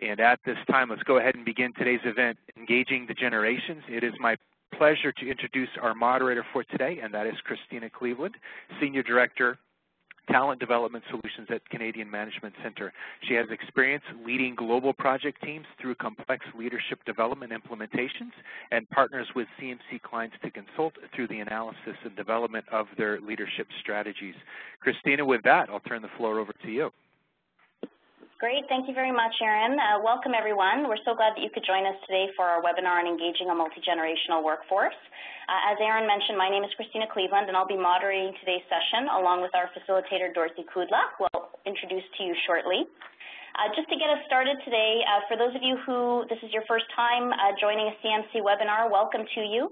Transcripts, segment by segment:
And at this time, let's go ahead and begin today's event, Engaging the Generations. It is my pleasure to introduce our moderator for today, and that is Christina Cleveland, Senior Director, Talent Development Solutions at Canadian Management Center. She has experience leading global project teams through complex leadership development implementations and partners with CMC clients to consult through the analysis and development of their leadership strategies. Christina, with that, I'll turn the floor over to you. Great. Thank you very much, Aaron. Welcome, everyone. We're so glad that you could join us today for our webinar on engaging a multi-generational workforce. As Aaron mentioned, my name is Christina Cleveland, and I'll be moderating today's session along with our facilitator, Dorothy Kudla, who I'll introduce to you shortly. Just to get us started today, for those of you who this is your first time joining a CMC webinar, welcome to you.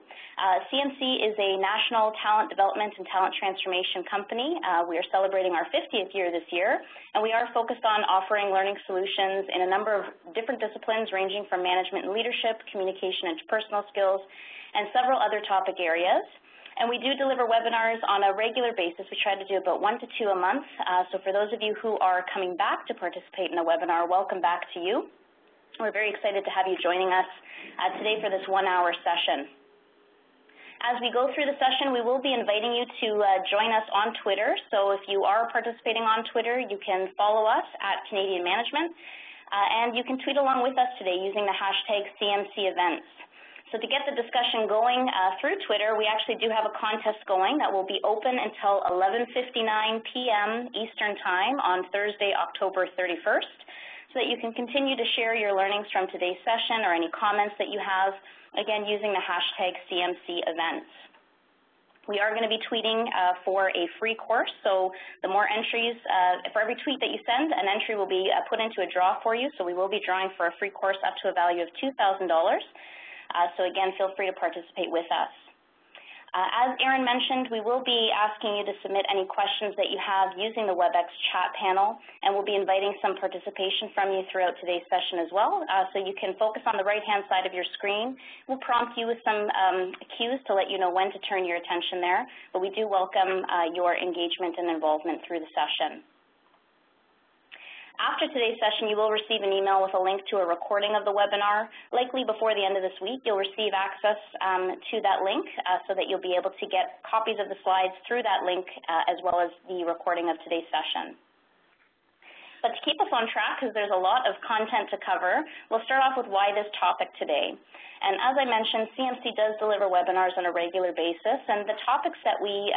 CMC is a national talent development and talent transformation company. We are celebrating our 50th year this year, and we are focused on offering learning solutions in a number of different disciplines ranging from management and leadership, communication and interpersonal skills, and several other topic areas. And we do deliver webinars on a regular basis. We try to do about 1 to 2 a month. So for those of you who are coming back to participate in a webinar, welcome back to you. We're very excited to have you joining us today for this 1-hour session. As we go through the session, we will be inviting you to join us on Twitter. So if you are participating on Twitter, you can follow us at Canadian Management, and you can tweet along with us today using the hashtag CMC Events. So to get the discussion going through Twitter, we actually do have a contest going that will be open until 11:59 p.m. Eastern Time on Thursday, October 31st, so that you can continue to share your learnings from today's session or any comments that you have, again, using the hashtag CMC Events. We are going to be tweeting for a free course, so the more entries, for every tweet that you send, an entry will be put into a draw for you, so we will be drawing for a free course up to a value of $2,000. So again, feel free to participate with us. As Aaron mentioned, we will be asking you to submit any questions that you have using the WebEx chat panel, and we'll be inviting some participation from you throughout today's session as well. So you can focus on the right-hand side of your screen. We'll prompt you with some cues to let you know when to turn your attention there, but we do welcome your engagement and involvement through the session. After today's session, you will receive an email with a link to a recording of the webinar. Likely before the end of this week, you'll receive access to that link so that you'll be able to get copies of the slides through that link as well as the recording of today's session. But to keep us on track, because there's a lot of content to cover, we'll start off with why this topic today. And as I mentioned, CMC does deliver webinars on a regular basis, and the topics that we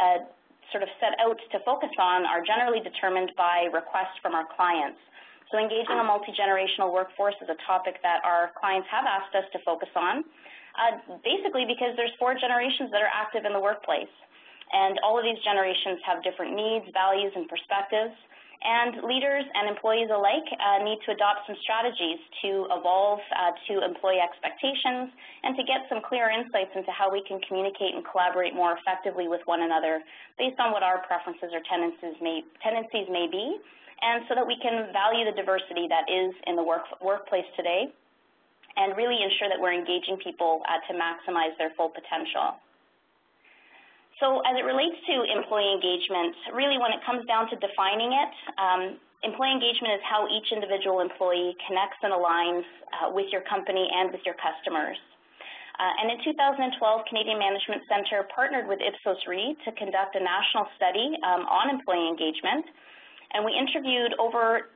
sort of set out to focus on are generally determined by requests from our clients. So engaging a multi-generational workforce is a topic that our clients have asked us to focus on, basically because there's 4 generations that are active in the workplace. And all of these generations have different needs, values, and perspectives. And leaders and employees alike need to adopt some strategies to evolve to employee expectations and to get some clear insights into how we can communicate and collaborate more effectively with one another based on what our preferences or tendencies may be, and so that we can value the diversity that is in the workplace today and really ensure that we're engaging people to maximize their full potential. So as it relates to employee engagement, really when it comes down to defining it, employee engagement is how each individual employee connects and aligns with your company and with your customers. And in 2012, Canadian Management Center partnered with Ipsos Reid to conduct a national study on employee engagement. And we interviewed over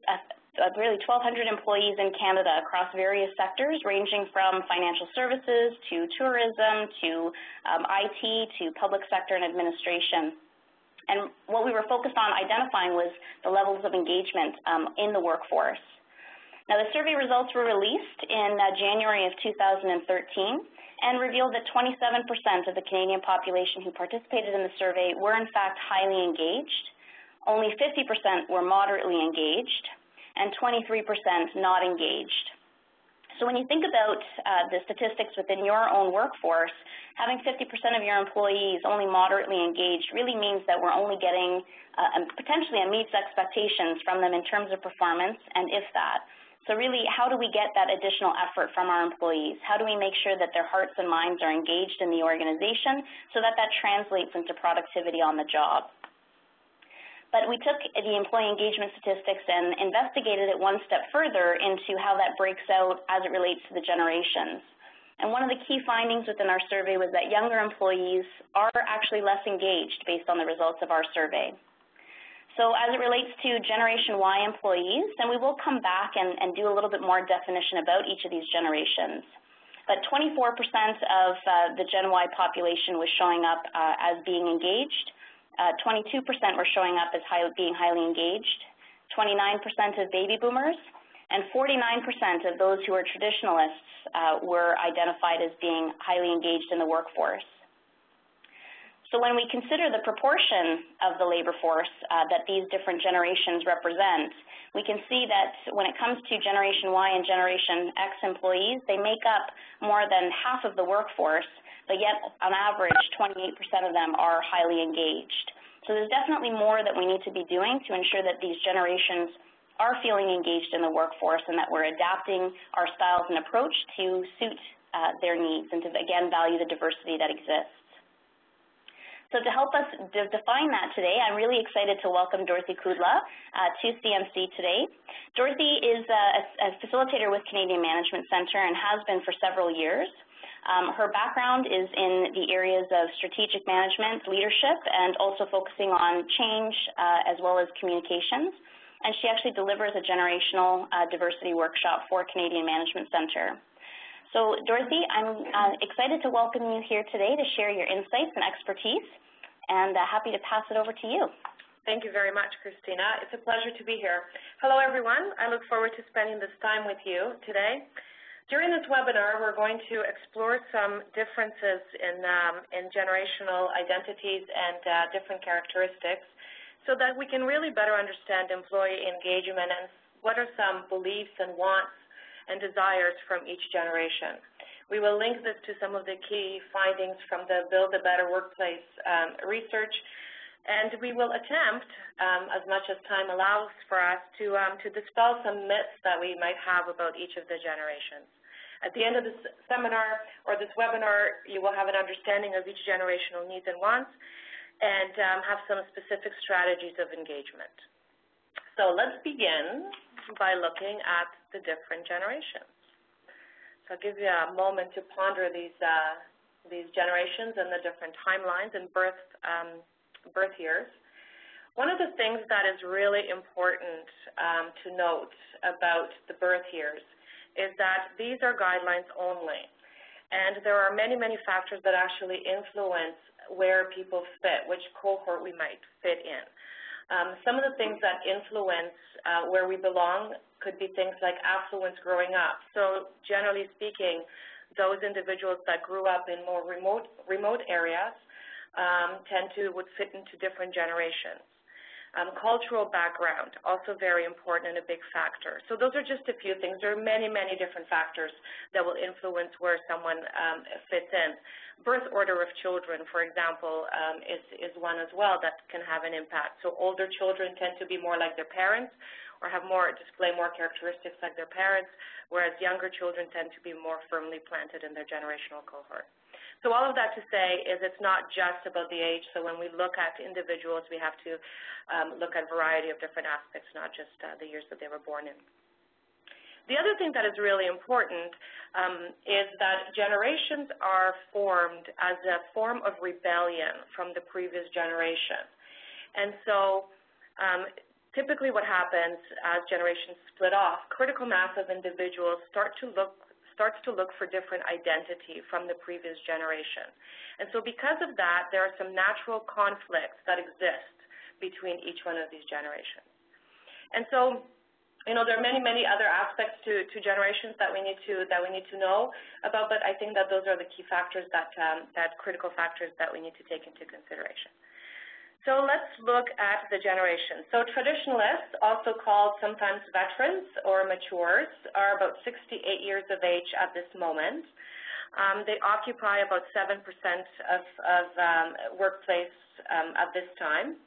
really 1,200 employees in Canada across various sectors, ranging from financial services to tourism to IT to public sector and administration. And what we were focused on identifying was the levels of engagement in the workforce. Now, the survey results were released in January of 2013 and revealed that 27% of the Canadian population who participated in the survey were in fact highly engaged. Only 50% were moderately engaged, and 23% not engaged. So when you think about the statistics within your own workforce, having 50% of your employees only moderately engaged really means that we're only getting potentially a meets expectations from them in terms of performance, and if that. So really, how do we get that additional effort from our employees? How do we make sure that their hearts and minds are engaged in the organization so that that translates into productivity on the job? But we took the employee engagement statistics and investigated it one step further into how that breaks out as it relates to the generations. And one of the key findings within our survey was that younger employees are actually less engaged based on the results of our survey. So as it relates to Generation Y employees, and we will come back and do a little bit more definition about each of these generations. But 24% of the Gen Y population was showing up as being engaged. 22% were showing up as being highly engaged, 29% of baby boomers, and 49% of those who are traditionalists were identified as being highly engaged in the workforce. So when we consider the proportion of the labor force that these different generations represent, we can see that when it comes to Generation Y and Generation X employees, they make up more than half of the workforce, but yet on average 28% of them are highly engaged. So there's definitely more that we need to be doing to ensure that these generations are feeling engaged in the workforce and that we're adapting our styles and approach to suit their needs and to, again, value the diversity that exists. So to help us define that today, I'm really excited to welcome Dorothy Kudla to CMC today. Dorothy is a facilitator with Canadian Management Centre and has been for several years. Her background is in the areas of strategic management, leadership, and also focusing on change as well as communications. And she actually delivers a generational diversity workshop for Canadian Management Centre. So, Dorothy, I'm excited to welcome you here today to share your insights and expertise, and happy to pass it over to you. Thank you very much, Christina. It's a pleasure to be here. Hello, everyone. I look forward to spending this time with you today. During this webinar, we're going to explore some differences in generational identities and different characteristics so that we can really better understand employee engagement and what are some beliefs and wants and desires from each generation. We will link this to some of the key findings from the Build a Better Workplace research, and we will attempt, as much as time allows for us, to dispel some myths that we might have about each of the generations. At the end of this seminar or this webinar, you will have an understanding of each generational needs and wants and have some specific strategies of engagement. So let's begin by looking at the different generations. So I'll give you a moment to ponder these generations and the different timelines and birth years. One of the things that is really important to note about the birth years is that these are guidelines only, and there are many, many factors that actually influence where people fit, which cohort we might fit in. Some of the things that influence where we belong could be things like affluence growing up. So generally speaking, those individuals that grew up in more remote areas would fit into different generations. Cultural background, also very important and a big factor. So those are just a few things. There are many, many different factors that will influence where someone fits in. Birth order of children, for example, is one as well that can have an impact. So older children tend to be more like their parents or display more characteristics like their parents, whereas younger children tend to be more firmly planted in their generational cohort. So all of that to say is it's not just about the age. So when we look at individuals, we have to look at a variety of different aspects, not just the years that they were born in. The other thing that is really important is that generations are formed as a form of rebellion from the previous generation. And so typically what happens as generations split off, critical mass of individuals starts to look for different identity from the previous generation. And so because of that, there are some natural conflicts that exist between each one of these generations. And so, there are many, many other aspects to generations that we need to know about, but I think that those are the key factors that critical factors that we need to take into consideration. So let's look at the generations. So traditionalists, also called sometimes veterans or matures, are about 68 years of age at this moment. They occupy about 7% of workplace at this time.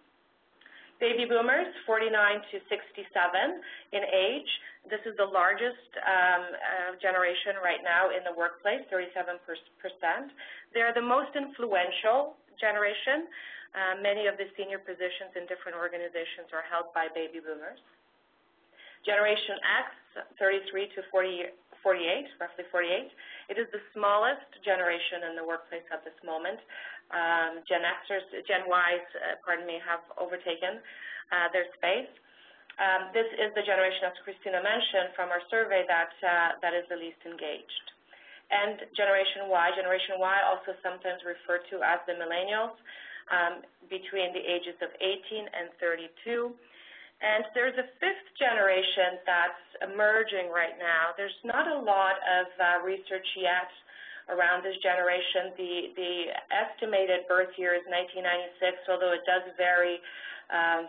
Baby boomers, 49 to 67 in age. This is the largest generation right now in the workplace, 37%. They're the most influential generation. Many of the senior positions in different organizations are held by baby boomers. Generation X, 33 to 48, roughly 48. It is the smallest generation in the workplace at this moment. Gen Ys, have overtaken their space. This is the generation, as Christina mentioned, from our survey that is the least engaged. And Generation Y, also sometimes referred to as the millennials, between the ages of 18 and 32. And there's a fifth generation that's emerging right now. There's not a lot of research yet around this generation. The estimated birth year is 1996, although it does vary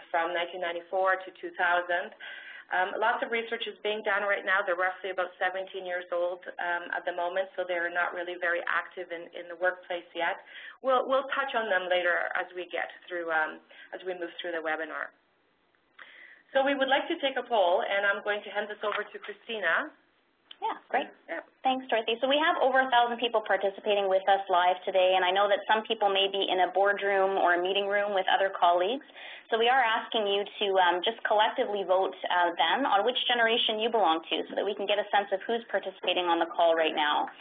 from 1994 to 2000. Lots of research is being done right now. They're roughly about 17 years old at the moment, so they're not really very active in the workplace yet. We'll touch on them later as we get through, as we move through the webinar. So we would like to take a poll, and I'm going to hand this over to Christina. Yeah, great. Yeah. Thanks, Dorothy. So we have over 1,000 people participating with us live today, and I know that some people may be in a boardroom or a meeting room with other colleagues. So we are asking you to just collectively vote then on which generation you belong to so that we can get a sense of who's participating on the call right now.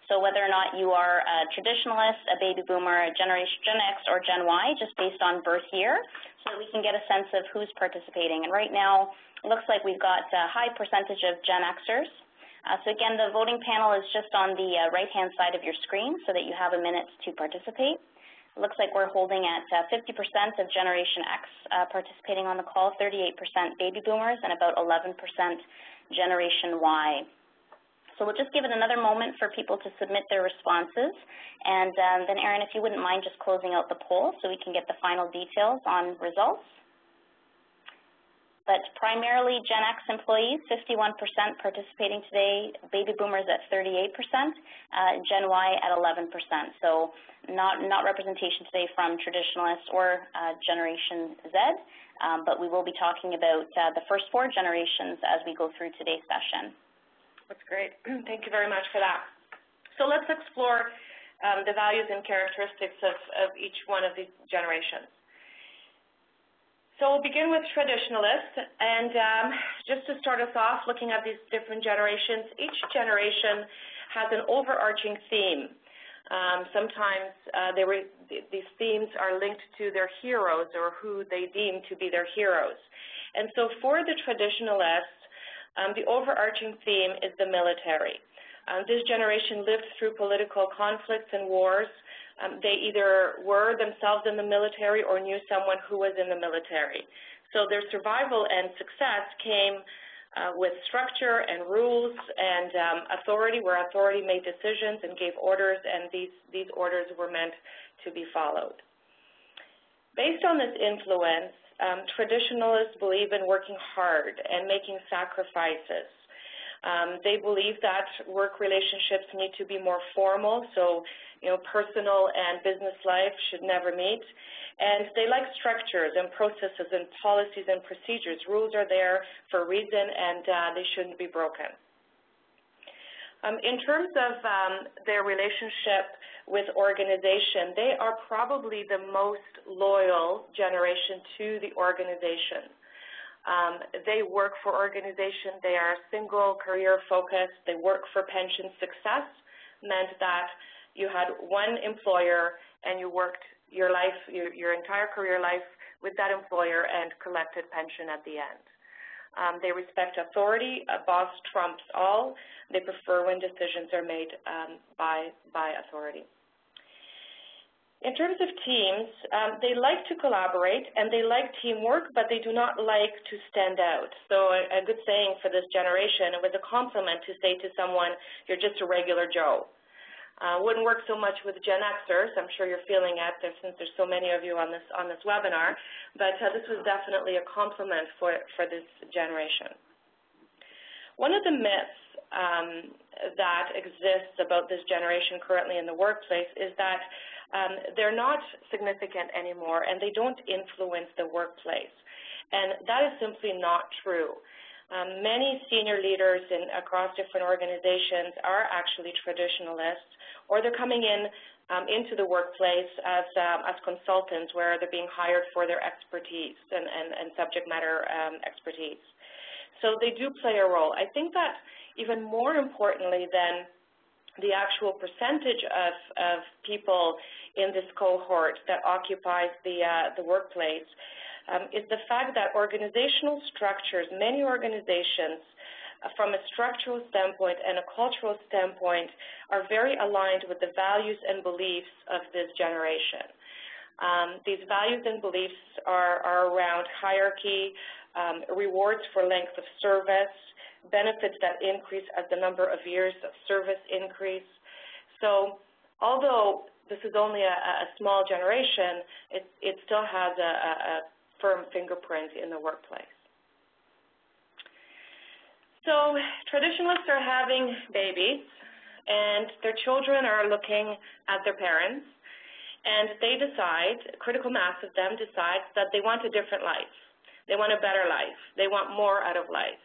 So whether or not you are a traditionalist, a baby boomer, a Generation Gen X, or Gen Y, just based on birth year, so that we can get a sense of who's participating. And right now, it looks like we've got a high percentage of Gen Xers. So again, the voting panel is just on the right-hand side of your screen so that you have a minute to participate. It looks like we're holding at 50% of Generation X participating on the call, 38% baby boomers, and about 11% Generation Y. So we'll just give it another moment for people to submit their responses. And then, Erin, if you wouldn't mind just closing out the poll so we can get the final details on results. But primarily Gen X employees, 51% participating today, baby boomers at 38%, Gen Y at 11%. So not representation today from traditionalists or Generation Z, but we will be talking about the first 4 generations as we go through today's session. That's great. Thank you very much for that. So let's explore the values and characteristics of each one of these generations. So we'll begin with traditionalists, and just to start us off, looking at these different generations, each generation has an overarching theme. Sometimes these themes are linked to their heroes or who they deem to be their heroes. And so for the traditionalists, the overarching theme is the military. This generation lived through political conflicts and wars. They either were themselves in the military or knew someone who was in the military. So their survival and success came with structure and rules and authority, where authority made decisions and gave orders, and these orders were meant to be followed. Based on this influence, traditionalists believe in working hard and making sacrifices. They believe that work relationships need to be more formal, so personal and business life should never meet. And they like structures and processes and policies and procedures. Rules are there for a reason, and they shouldn't be broken. In terms of their relationship with organization, they are probably the most loyal generation to the organization. They work for organization. They are single career focused. They work for pension. Success meant that you had one employer and you worked your life, your entire career life with that employer and collected pension at the end. They respect authority. A boss trumps all. They prefer when decisions are made by authority. In terms of teams, they like to collaborate and they like teamwork, but they do not like to stand out. So a good saying for this generation, it was a compliment to say to someone, "You're just a regular Joe." Wouldn't work so much with Gen Xers. I'm sure you're feeling it since there's so many of you on this webinar. But this was definitely a compliment for this generation. One of the myths that exists about this generation currently in the workplace is that they're not significant anymore and they don't influence the workplace. And that is simply not true. Many senior leaders across different organizations are actually traditionalists, or they're coming into the workplace as consultants, where they're being hired for their expertise and subject matter expertise. So they do play a role. I think that even more importantly than the actual percentage of people in this cohort that occupies the workplace is the fact that organizational structures, many organizations, from a structural standpoint and a cultural standpoint, are very aligned with the values and beliefs of this generation. These values and beliefs are around hierarchy, rewards for length of service, benefits that increase as the number of years of service increase. So although this is only a small generation, it still has a firm fingerprint in the workplace. So traditionalists are having babies, and their children are looking at their parents, and they decide, critical mass of them decides that they want a different life. They want a better life. They want more out of life.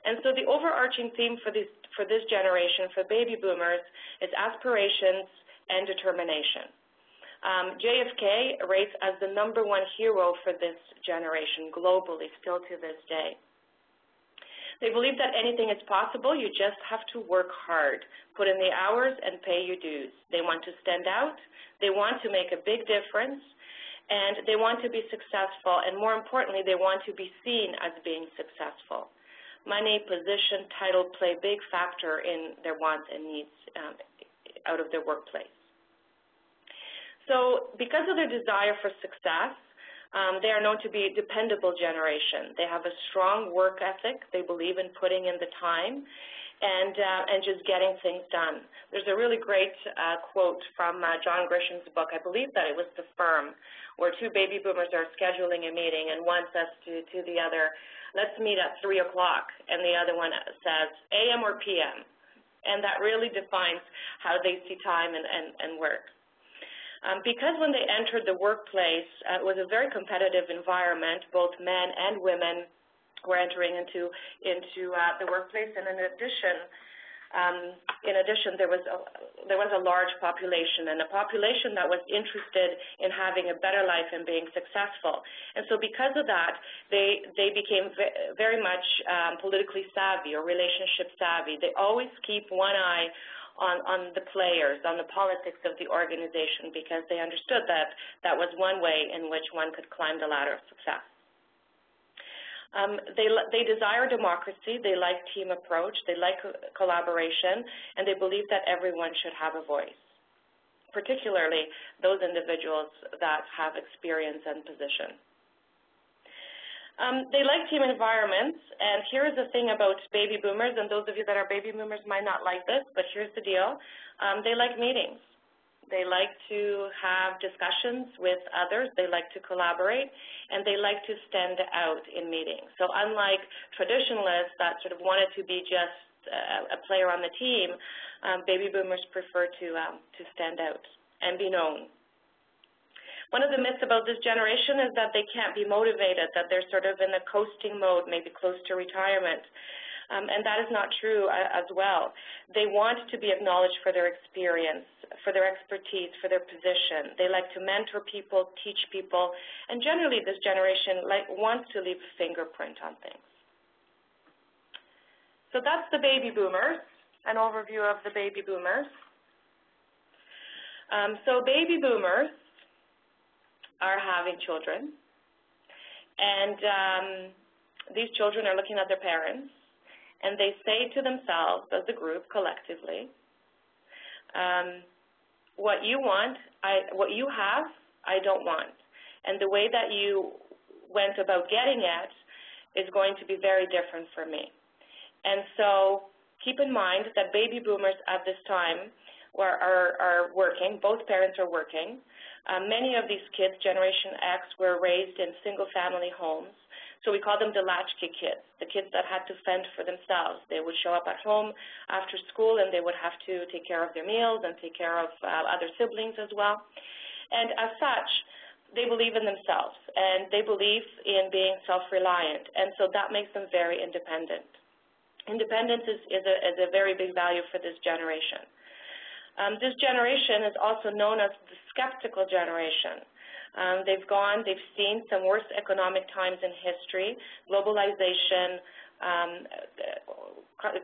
And so the overarching theme for this generation, for baby boomers, is aspirations and determination. JFK rates as the #1 hero for this generation globally, still to this day. They believe that anything is possible. You just have to work hard, put in the hours, and pay your dues. They want to stand out. They want to make a big difference, and they want to be successful, and more importantly, they want to be seen as being successful. Money, position, title play a big factor in their wants and needs out of their workplace. So because of their desire for success, they are known to be a dependable generation. They have a strong work ethic. They believe in putting in the time and just getting things done. There's a really great quote from John Grisham's book. I believe that it was The Firm, where two baby boomers are scheduling a meeting, and one says to the other, "Let's meet at 3 o'clock," and the other one says, "AM or PM?" And that really defines how they see time and work. Because when they entered the workplace, it was a very competitive environment. Both men and women were entering into the workplace, and in addition, there was a large population, and a population that was interested in having a better life and being successful. And so, because of that, they became very much politically savvy or relationship savvy. They always keep one eye on the players, on the politics of the organization, because they understood that that was one way in which one could climb the ladder of success. They desire democracy, they like team approach, they like collaboration, and they believe that everyone should have a voice, particularly those individuals that have experience and position. They like team environments, and here's the thing about baby boomers, and those of you that are baby boomers might not like this, but here's the deal. They like meetings. They like to have discussions with others. They like to collaborate, and they like to stand out in meetings. So unlike traditionalists that sort of wanted to be just a player on the team, baby boomers prefer to stand out and be known. One of the myths about this generation is that they can't be motivated, that they're sort of in a coasting mode, maybe close to retirement. And that is not true as well. They want to be acknowledged for their experience, for their expertise, for their position. They like to mentor people, teach people, and generally this generation wants to leave a fingerprint on things. So that's the baby boomers, an overview of the baby boomers. So baby boomers are having children, and these children are looking at their parents, and they say to themselves as a group collectively, what you want, what you have, I don't want. And the way that you went about getting it is going to be very different for me. And so keep in mind that baby boomers at this time are working, both parents are working. Many of these kids, Generation X, were raised in single-family homes. So we call them the latchkey kids, the kids that had to fend for themselves. They would show up at home after school, and they would have to take care of their meals and take care of other siblings as well. And as such, they believe in themselves, and they believe in being self-reliant, and so that makes them very independent. Independence is a very big value for this generation. This generation is also known as the skeptical generation. They've seen some worst economic times in history, globalization,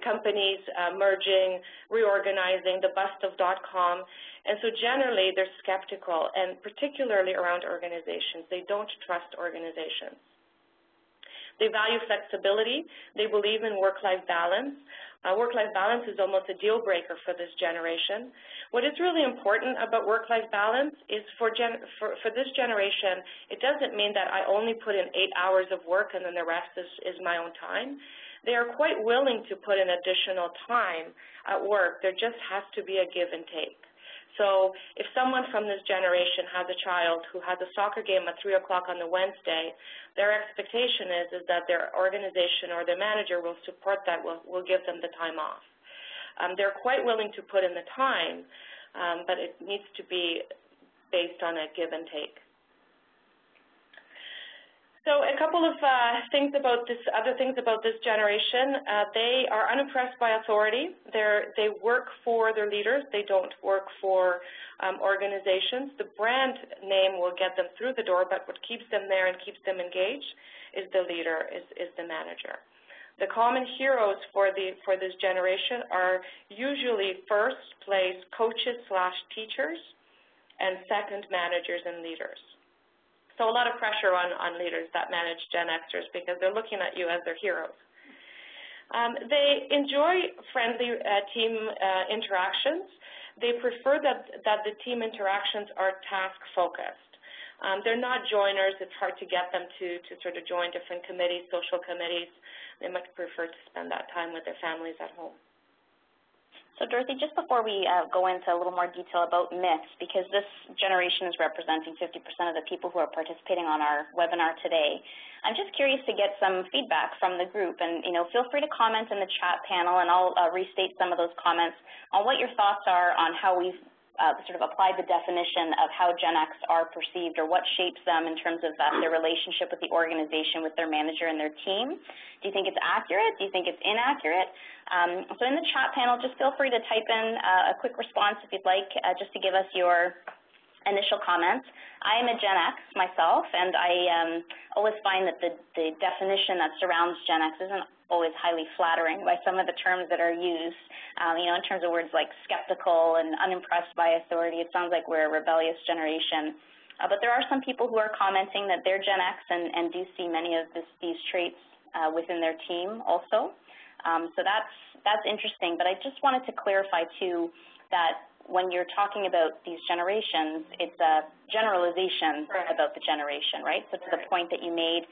companies merging, reorganizing, the bust of .com, and so generally they're skeptical, and particularly around organizations. They don't trust organizations. They value flexibility. They believe in work-life balance. Work-life balance is almost a deal breaker for this generation. What is really important about work-life balance is for this generation, it doesn't mean that I only put in 8 hours of work and then the rest is my own time. They are quite willing to put in additional time at work. There just has to be a give and take. So if someone from this generation has a child who has a soccer game at 3 o'clock on the Wednesday, their expectation is that their organization or their manager will support that, will give them the time off. They're quite willing to put in the time, but it needs to be based on a give and take. So a couple of other things about this generation. They are unimpressed by authority. They work for their leaders. They don't work for organizations. The brand name will get them through the door, but what keeps them there and keeps them engaged is the leader, is the manager. The common heroes for this generation are usually first place coaches/teachers, and second managers and leaders. So a lot of pressure on leaders that manage Gen Xers because they're looking at you as their heroes. They enjoy friendly team interactions. They prefer that the team interactions are task-focused. They're not joiners. It's hard to get them to sort of join different committees, social committees. They much prefer to spend that time with their families at home. So Dorothy, just before we go into a little more detail about myths, because this generation is representing 50% of the people who are participating on our webinar today, I'm just curious to get some feedback from the group, and feel free to comment in the chat panel, and I'll restate some of those comments on what your thoughts are on how we've sort of applied the definition of how Gen X are perceived, or what shapes them in terms of their relationship with the organization, with their manager and their team. Do you think it's accurate? Do you think it's inaccurate? So in the chat panel, just feel free to type in a quick response if you'd like, just to give us your initial comments. I am a Gen X myself, and I always find that the definition that surrounds Gen X isn't always highly flattering by some of the terms that are used. In terms of words like skeptical and unimpressed by authority, it sounds like we're a rebellious generation. But there are some people who are commenting that they're Gen X and do see many of these traits within their team also. So that's interesting. But I just wanted to clarify, too, that when you're talking about these generations, it's a generalization about the generation, right? So to the point that you made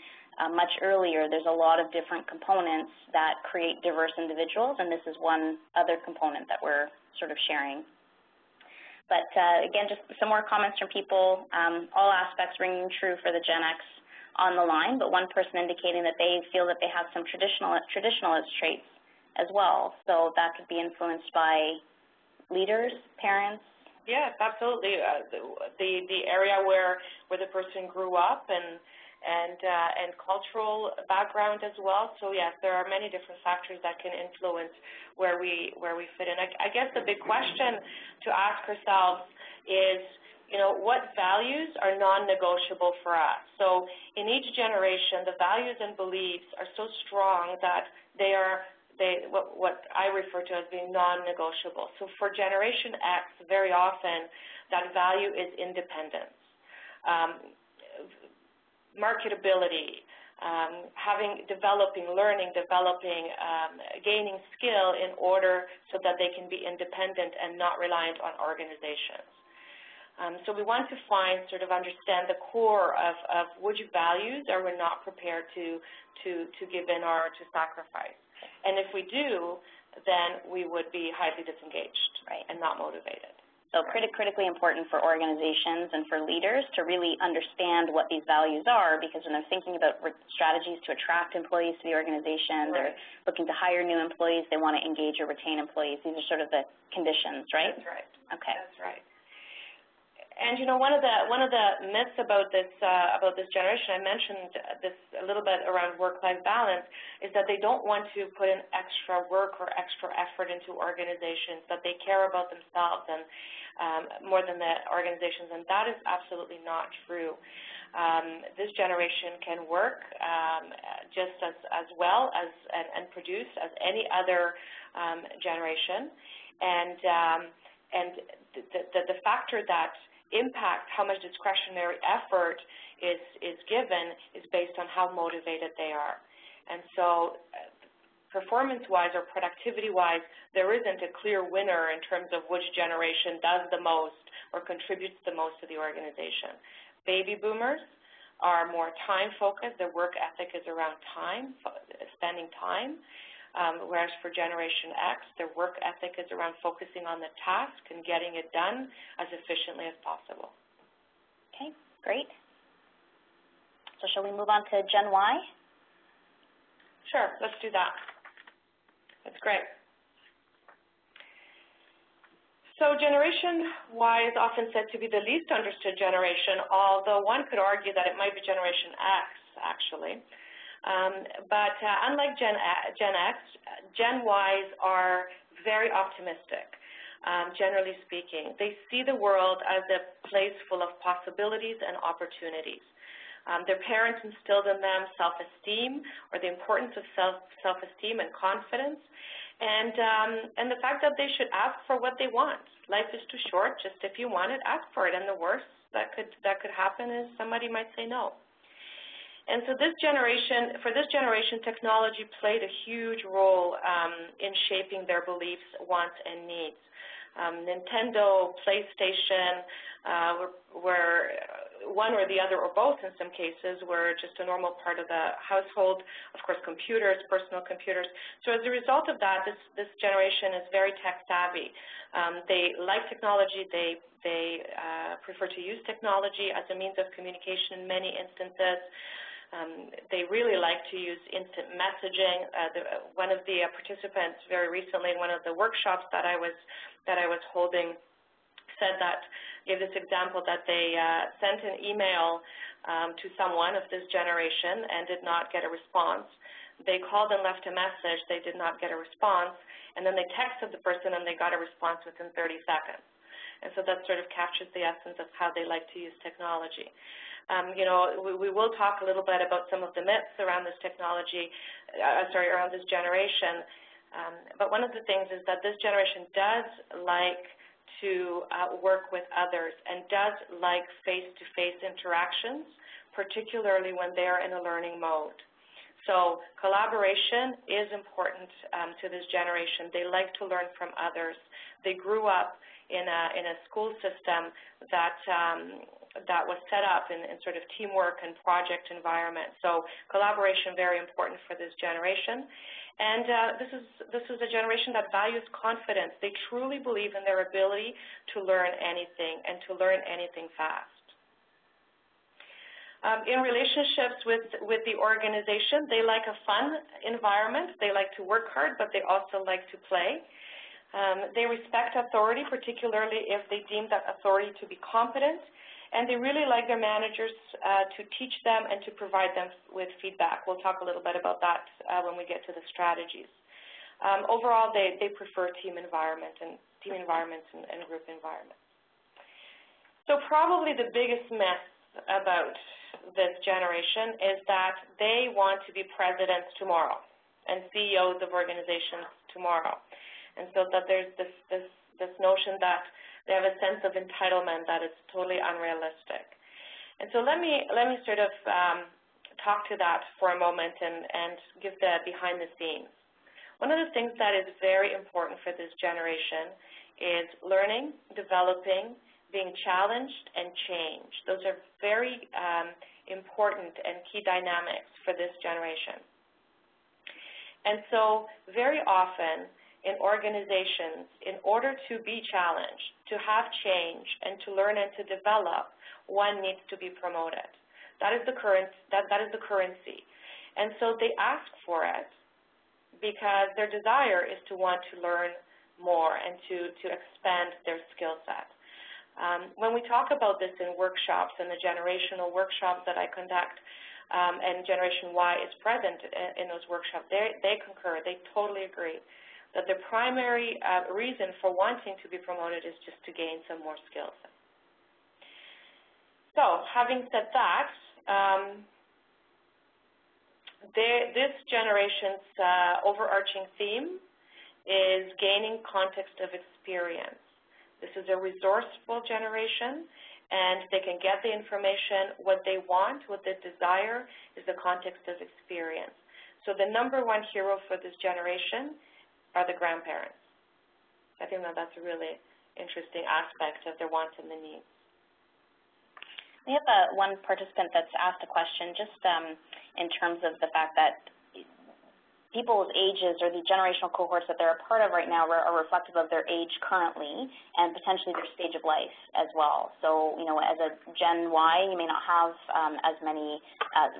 much earlier, there's a lot of different components that create diverse individuals, and this is one other component that we're sort of sharing. But again, just some more comments from people, all aspects ringing true for the Gen X on the line, but one person indicating that they feel that they have some traditionalist traits as well. So that could be influenced by leaders, parents. Yes, absolutely. The area where the person grew up and cultural background as well. So yes, there are many different factors that can influence where we fit in. I guess the big question to ask ourselves is, what values are non-negotiable for us? So in each generation, the values and beliefs are so strong that what I refer to as being non-negotiable. So for Generation X, very often that value is independence. Marketability, gaining skill in order so that they can be independent and not reliant on organizations. So we want to understand the core of which values are we not prepared to give in or to sacrifice. And if we do, then we would be highly disengaged and not motivated. So critically important for organizations and for leaders to really understand what these values are, because when they're thinking about strategies to attract employees to the organization, they're looking to hire new employees, they want to engage or retain employees. These are sort of the conditions, right? That's right. Okay. That's right. And you know, one of the myths about this generation, I mentioned this a little bit around work-life balance, is that they don't want to put in extra work or extra effort into organizations, that they care about themselves and more than the organizations, and that is absolutely not true. This generation can work just as well as and produce as any other generation, and the factor that impact how much discretionary effort is given is based on how motivated they are. And so performance-wise or productivity-wise, there isn't a clear winner in terms of which generation does the most or contributes the most to the organization. Baby boomers are more time-focused. Their work ethic is around time, spending time. Whereas for Generation X, their work ethic is around focusing on the task and getting it done as efficiently as possible. Okay, great. So shall we move on to Gen Y? Sure, let's do that. That's great. So Generation Y is often said to be the least understood generation, although one could argue that it might be Generation X, actually. But unlike Gen X, Gen Ys are very optimistic, generally speaking. They see the world as a place full of possibilities and opportunities. Their parents instilled in them self-esteem, or the importance of self-esteem and confidence, and the fact that they should ask for what they want. Life is too short. Just if you want it, ask for it. And the worst that could happen is somebody might say no. And so for this generation, technology played a huge role in shaping their beliefs, wants, and needs. Nintendo, PlayStation, were one or the other, or both in some cases, were just a normal part of the household. Of course, computers, personal computers. So as a result of that, this generation is very tech-savvy. They like technology. They prefer to use technology as a means of communication in many instances. They really like to use instant messaging. One of the participants very recently in one of the workshops that I was holding gave this example that they sent an email to someone of this generation and did not get a response. They called and left a message. They did not get a response. And then they texted the person and they got a response within 30 seconds. And so that sort of captures the essence of how they like to use technology. You know, we will talk a little bit about some of the myths around this around this generation. But one of the things is that this generation does like to work with others and does like face-to-face interactions, particularly when they are in a learning mode. So collaboration is important to this generation. They like to learn from others. They grew up in a school system that was set up in sort of teamwork and project environment. So collaboration, very important for this generation. And this is a generation that values confidence. They truly believe in their ability to learn anything and to learn anything fast. In relationships with the organization, they like a fun environment. They like to work hard, but they also like to play. They respect authority, particularly if they deem that authority to be competent. And they really like their managers to teach them and to provide them with feedback. We'll talk a little bit about that when we get to the strategies. Overall, they prefer team environments and group environments. So probably the biggest myth about this generation is that they want to be presidents tomorrow and CEOs of organizations tomorrow. And so that there's this notion that they have a sense of entitlement that is totally unrealistic. And so let me sort of talk to that for a moment and give the behind the scenes. One of the things that is very important for this generation is learning, developing, being challenged, and change. Those are very important and key dynamics for this generation. And so very often in organizations, in order to be challenged, to have change, and to learn and to develop, one needs to be promoted. That is the currency. And so they ask for it because their desire is to want to learn more and to expand their skill set. When we talk about this in workshops and the generational workshops that I conduct, and Generation Y is present in those workshops, they concur, they totally agree that the primary reason for wanting to be promoted is just to gain some more skills. So, having said that, this generation's overarching theme is gaining context of experience. This is a resourceful generation, and they can get the information. What they want, what they desire, is the context of experience. So the #1 hero for this generation are the grandparents. I think that that's a really interesting aspect of their wants and the needs. We have one participant that's asked a question just in terms of the fact that people's ages or the generational cohorts that they're a part of right now are reflective of their age currently and potentially their stage of life as well. So, you know, as a Gen Y, you may not have as many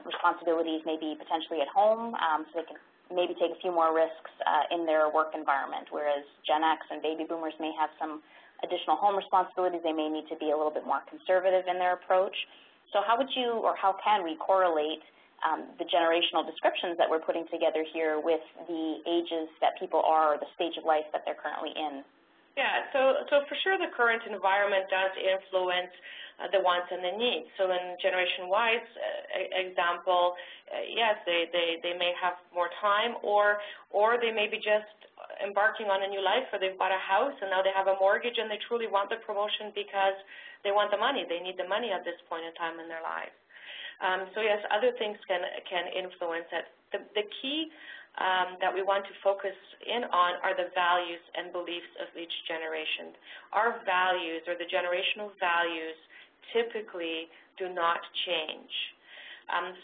responsibilities maybe potentially at home, so they can maybe take a few more risks in their work environment, whereas Gen X and baby boomers may have some additional home responsibilities. They may need to be a little bit more conservative in their approach. So how would you, or how can we correlate the generational descriptions that we're putting together here with the ages that people are, or the stage of life that they're currently in? Yeah, so for sure the current environment does influence the wants and the needs. So in Generation Y's example, yes, they may have more time, or they may be just embarking on a new life, or they've bought a house and now they have a mortgage and they truly want the promotion because they want the money. They need the money at this point in time in their lives. So yes, other things can influence it. The key that we want to focus in on are the values and beliefs of each generation. Our values, or the generational values, typically do not change.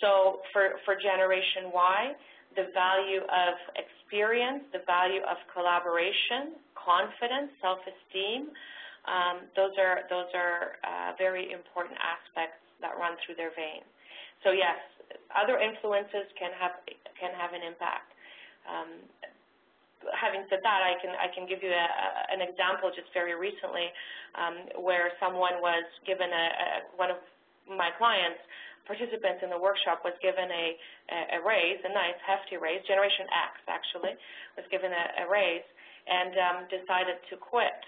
So for Generation Y, the value of experience, the value of collaboration, confidence, self-esteem, those are very important aspects that run through their veins. So yes, other influences can have an impact. Having said that, I can give you an example just very recently where someone was given one of my clients, participants in the workshop, was given a raise, a nice hefty raise. Generation X actually was given a raise and decided to quit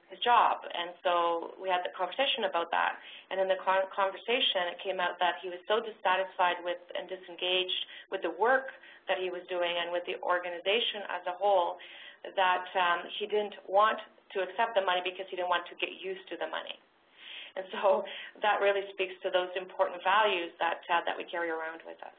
his job, and so we had the conversation about that. And in the conversation, it came out that he was so dissatisfied with and disengaged with the work that he was doing and with the organization as a whole that he didn't want to accept the money because he didn't want to get used to the money. And so that really speaks to those important values that we carry around with us.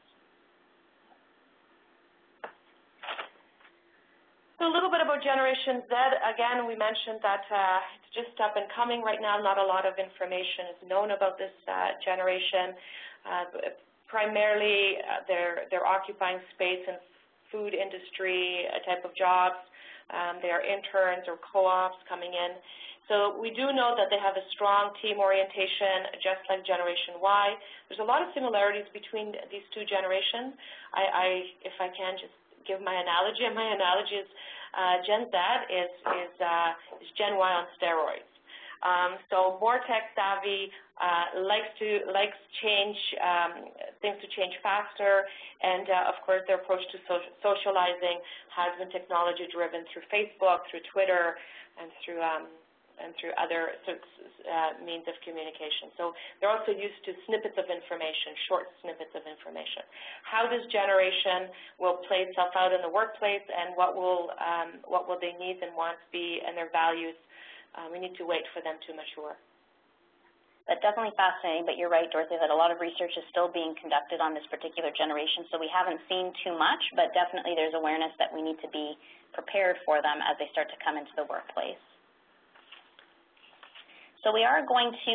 So a little bit about Generation Z. Again, we mentioned that it's just up and coming right now. Not a lot of information is known about this generation. Primarily, they're occupying space in food industry type of jobs. They are interns or co-ops coming in. So we do know that they have a strong team orientation, just like Generation Y. There's a lot of similarities between these two generations. If I can just give my analogy, and my analogy is Gen Z is Gen Y on steroids. So more tech savvy, likes change, things to change faster, and of course their approach to socializing has been technology driven through Facebook, through Twitter, and through other means of communication. So they're also used to snippets of information, short snippets of information. How this generation will play itself out in the workplace, and what will their needs and wants be, and their values, we need to wait for them to mature. That's definitely fascinating, but you're right, Dorothy, that a lot of research is still being conducted on this particular generation, so we haven't seen too much, but definitely there's awareness that we need to be prepared for them as they start to come into the workplace. So we are going to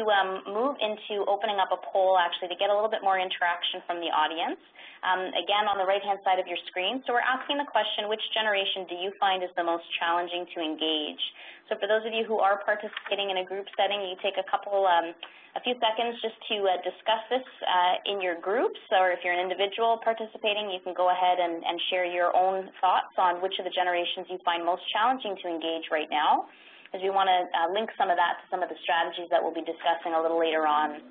move into opening up a poll, actually, to get a little bit more interaction from the audience. Again, on the right-hand side of your screen. So we're asking the question, which generation do you find is the most challenging to engage? So for those of you who are participating in a group setting, you take a few seconds just to discuss this in your groups, or if you're an individual participating, you can go ahead and share your own thoughts on which of the generations you find most challenging to engage right now. because we want to link some of that to some of the strategies that we'll be discussing a little later on.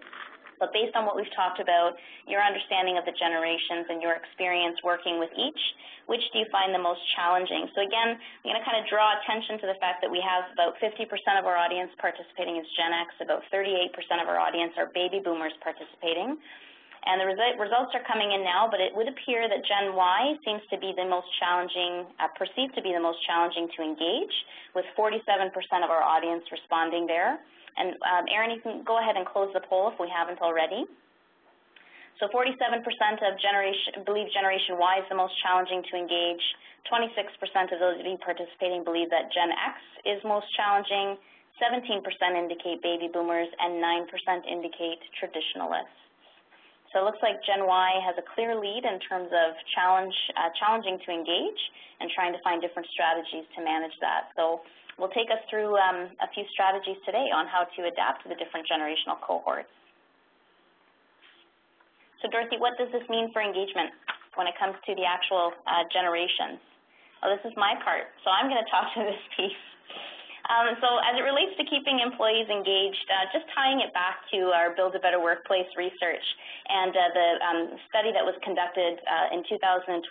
But based on what we've talked about, your understanding of the generations and your experience working with each, which do you find the most challenging? So again, I'm going to kind of draw attention to the fact that we have about 50% of our audience participating as Gen X, about 38% of our audience are baby boomers participating. And the results are coming in now, but it would appear that Gen Y seems to be the most challenging, perceived to be the most challenging to engage, with 47% of our audience responding there. And Erin, you can go ahead and close the poll if we haven't already. So 47% believe Generation Y is the most challenging to engage. 26% of those of you participating believe that Gen X is most challenging. 17% indicate baby boomers, and 9% indicate traditionalists. So it looks like Gen Y has a clear lead in terms of challenging to engage and trying to find different strategies to manage that. So we'll take us through a few strategies today on how to adapt to the different generational cohorts. So Dorothy, what does this mean for engagement when it comes to the actual generations? Well, this is my part, so I'm going to talk to this piece. So as it relates to keeping employees engaged, just tying it back to our Build a Better Workplace research and the study that was conducted in 2012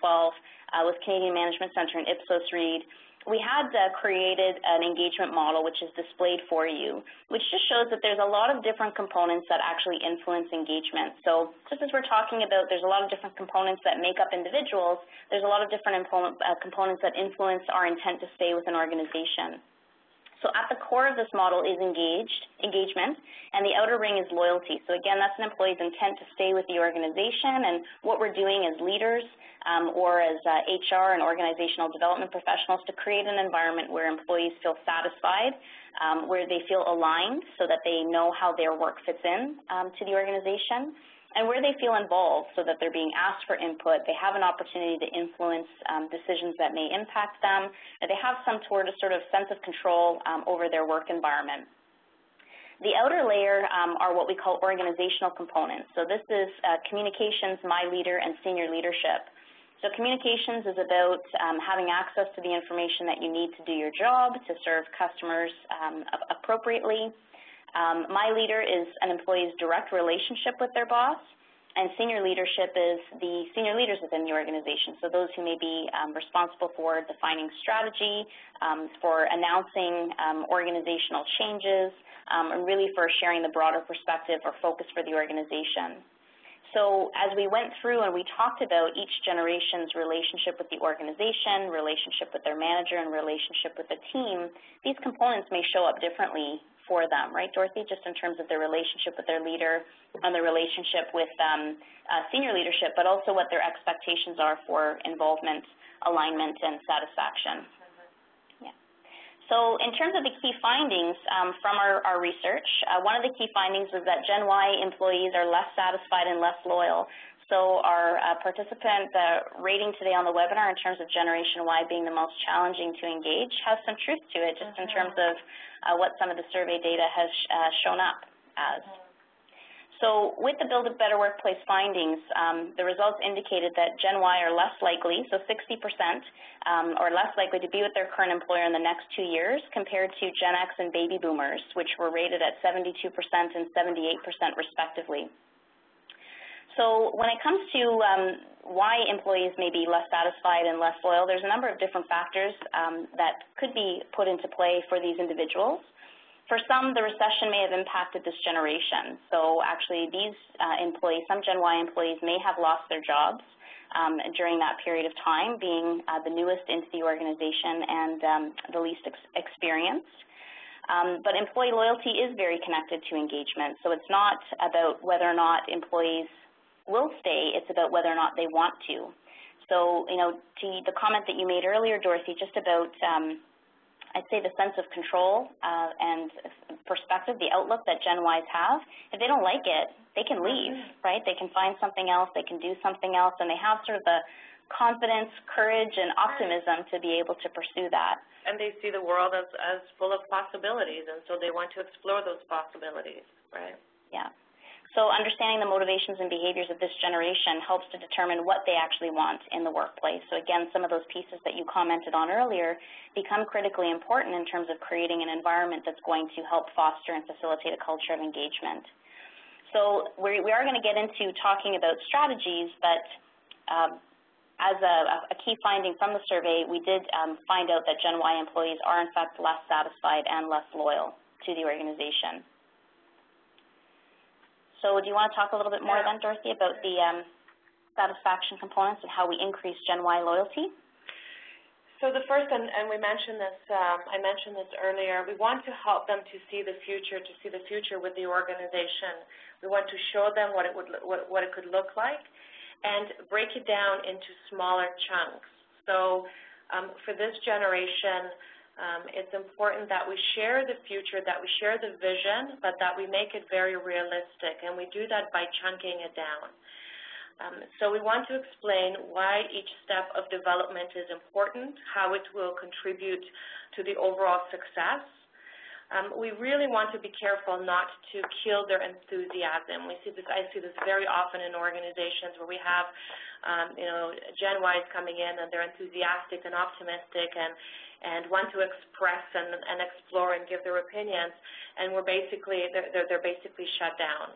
with Canadian Management Centre and Ipsos Reid, we had created an engagement model which is displayed for you, which just shows that there's a lot of different components that actually influence engagement. So just as we're talking about, there's a lot of different components that make up individuals, there's a lot of different components that influence our intent to stay with an organization. So at the core of this model is engagement, and the outer ring is loyalty. So again, that's an employee's intent to stay with the organization, and what we're doing as leaders or as HR and organizational development professionals to create an environment where employees feel satisfied, where they feel aligned so that they know how their work fits in to the organization, and where they feel involved so that they're being asked for input, they have an opportunity to influence decisions that may impact them, and they have some sort of sense of control over their work environment. The outer layer are what we call organizational components. So this is communications, my leader, and senior leadership. So communications is about having access to the information that you need to do your job, to serve customers appropriately. My leader is an employee's direct relationship with their boss, and senior leadership is the senior leaders within the organization, so those who may be responsible for defining strategy, for announcing organizational changes, and really for sharing the broader perspective or focus for the organization. So as we went through and we talked about each generation's relationship with the organization, relationship with their manager, and relationship with the team, these components may show up differently for them, right, Dorothy, just in terms of their relationship with their leader and their relationship with senior leadership, but also what their expectations are for involvement, alignment, and satisfaction. Yeah. So in terms of the key findings from our research, one of the key findings was that Gen Y employees are less satisfied and less loyal. So our participant rating today on the webinar in terms of Generation Y being the most challenging to engage has some truth to it, just in terms of what some of the survey data has shown up as. So with the Build a Better Workplace findings, the results indicated that Gen Y are less likely, so 60% are less likely to be with their current employer in the next 2 years compared to Gen X and baby boomers, which were rated at 72% and 78% respectively. So when it comes to why employees may be less satisfied and less loyal, there's a number of different factors that could be put into play for these individuals. For some, the recession may have impacted this generation. So actually these employees, some Gen Y employees may have lost their jobs during that period of time, being the newest into the organization and the least experienced. But employee loyalty is very connected to engagement. So it's not about whether or not employees will stay, it's about whether or not they want to. So, you know, to the comment that you made earlier, Dorothy, just about, I'd say the sense of control and perspective, the outlook that Gen Ys have, if they don't like it, they can leave, right? They can find something else, they can do something else, and they have sort of the confidence, courage, and optimism to be able to pursue that. And they see the world as full of possibilities, and so they want to explore those possibilities, right? Yeah. So understanding the motivations and behaviors of this generation helps to determine what they actually want in the workplace. So again, some of those pieces that you commented on earlier become critically important in terms of creating an environment that's going to help foster and facilitate a culture of engagement. So we are going to get into talking about strategies, but as a key finding from the survey, we did find out that Gen Y employees are in fact less satisfied and less loyal to the organization. So do you want to talk a little bit more then, Dorothy, about the satisfaction components and how we increase Gen Y loyalty? So the first, and we mentioned this, I mentioned this earlier, we want to help them to see the future with the organization. We want to show them what it could look like and break it down into smaller chunks. So for this generation, it's important that we share the future, that we share the vision, but that we make it very realistic, and we do that by chunking it down. So we want to explain why each step of development is important, how it will contribute to the overall success. We really want to be careful not to kill their enthusiasm. I see this very often in organizations where we have, Gen Ys coming in and they're enthusiastic and optimistic and want to express and explore and give their opinions, and they're basically shut down.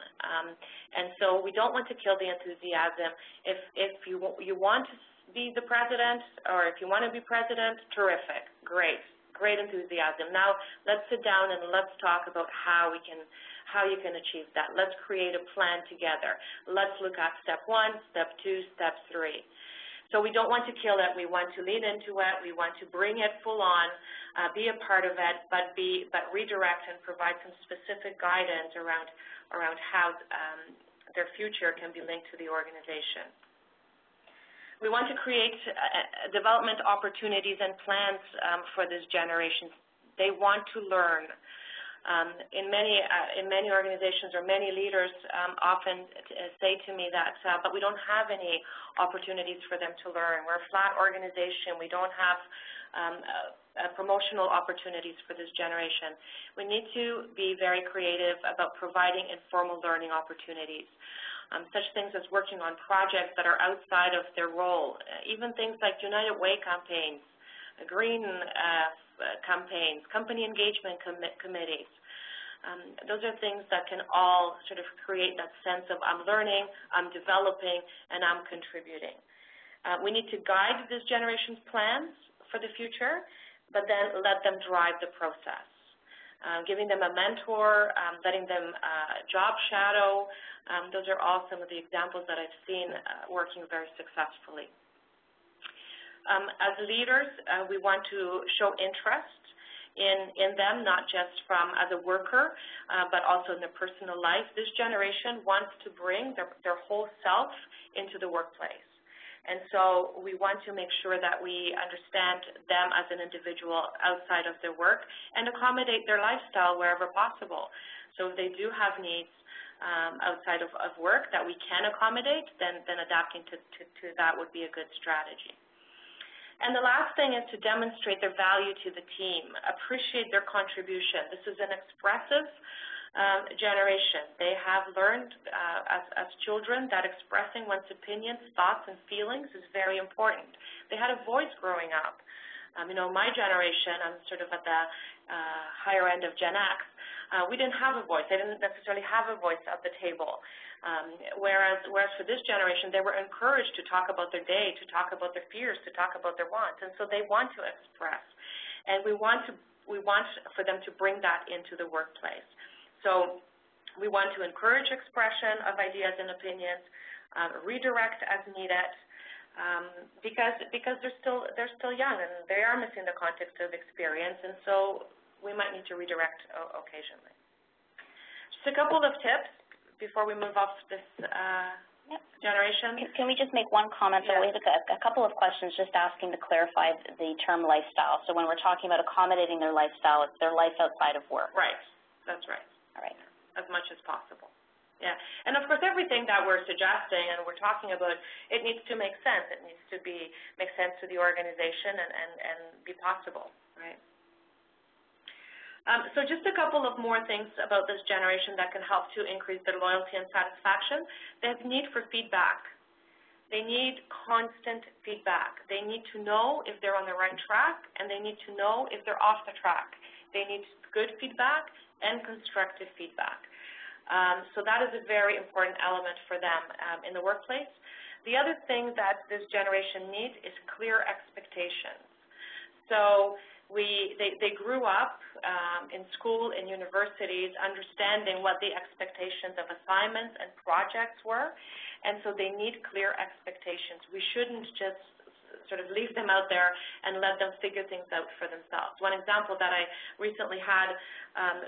And so we don't want to kill the enthusiasm. If you want to be the president, or if you want to be president, terrific, great enthusiasm. Now let's sit down and let's talk about how you can achieve that. Let's create a plan together. Let's look at step 1, step 2, step 3. So we don't want to kill it. We want to lean into it. We want to bring it full on, be a part of it, but redirect and provide some specific guidance around how their future can be linked to the organization. We want to create development opportunities and plans for this generation. They want to learn. In many organizations, or many leaders often say to me that, but we don't have any opportunities for them to learn. We're a flat organization. We don't have promotional opportunities for this generation. We need to be very creative about providing informal learning opportunities. Such things as working on projects that are outside of their role, even things like United Way campaigns, green campaigns, company engagement committees. Those are things that can all sort of create that sense of I'm learning, I'm developing, and I'm contributing. We need to guide this generation's plans for the future, but then let them drive the process. Giving them a mentor, letting them job shadow. Those are all some of the examples that I've seen working very successfully. As leaders, we want to show interest in them, not just as a worker, but also in their personal life. This generation wants to bring their whole self into the workplace. And so we want to make sure that we understand them as an individual outside of their work and accommodate their lifestyle wherever possible. So if they do have needs outside of work that we can accommodate, then adapting to that would be a good strategy. And the last thing is to demonstrate their value to the team, appreciate their contribution. This is an expressive generation. They have learned as children that expressing one's opinions, thoughts, and feelings is very important. They had a voice growing up. My generation, I'm sort of at the higher end of Gen X, we didn't have a voice. They didn't necessarily have a voice at the table. Whereas for this generation, they were encouraged to talk about their day, to talk about their fears, to talk about their wants, and so they want to express. And we want for them to bring that into the workplace. So we want to encourage expression of ideas and opinions, redirect as needed, because they're still young and they are missing the context of experience, and so we might need to redirect occasionally. Just a couple of tips before we move off this generation. Can we just make one comment? Yes. So we have a couple of questions just asking to clarify the term lifestyle. So when we're talking about accommodating their lifestyle, it's their life outside of work. Right. That's right. All right. As much as possible. Yeah. And of course, everything that we're suggesting and we're talking about, it needs to make sense. It needs to make sense to the organization and be possible, right? So just a couple of more things about this generation that can help to increase their loyalty and satisfaction. They have need for feedback. They need constant feedback. They need to know if they're on the right track, and they need to know if they're off the track. They need good feedback and constructive feedback. So that is a very important element for them in the workplace. The other thing that this generation needs is clear expectations. So they grew up in school and universities understanding what the expectations of assignments and projects were, and so they need clear expectations. We shouldn't just sort of leave them out there and let them figure things out for themselves. One example that I recently had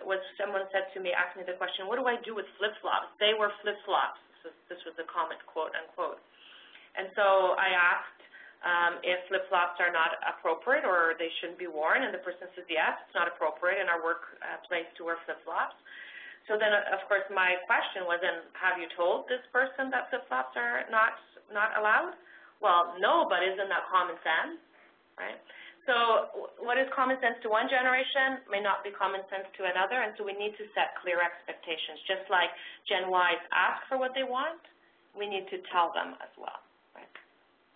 was someone said to me, asked me the question, what do I do with flip-flops? They wear flip-flops. This was the comment, quote, unquote. And so I asked if flip-flops are not appropriate or they shouldn't be worn, and the person says, yes, it's not appropriate in our workplace to wear flip-flops. So then, of course, my question was, then have you told this person that flip-flops are not allowed? Well, no, but isn't that common sense, right? So what is common sense to one generation may not be common sense to another, and so we need to set clear expectations. Just like Gen Ys ask for what they want, we need to tell them as well, right?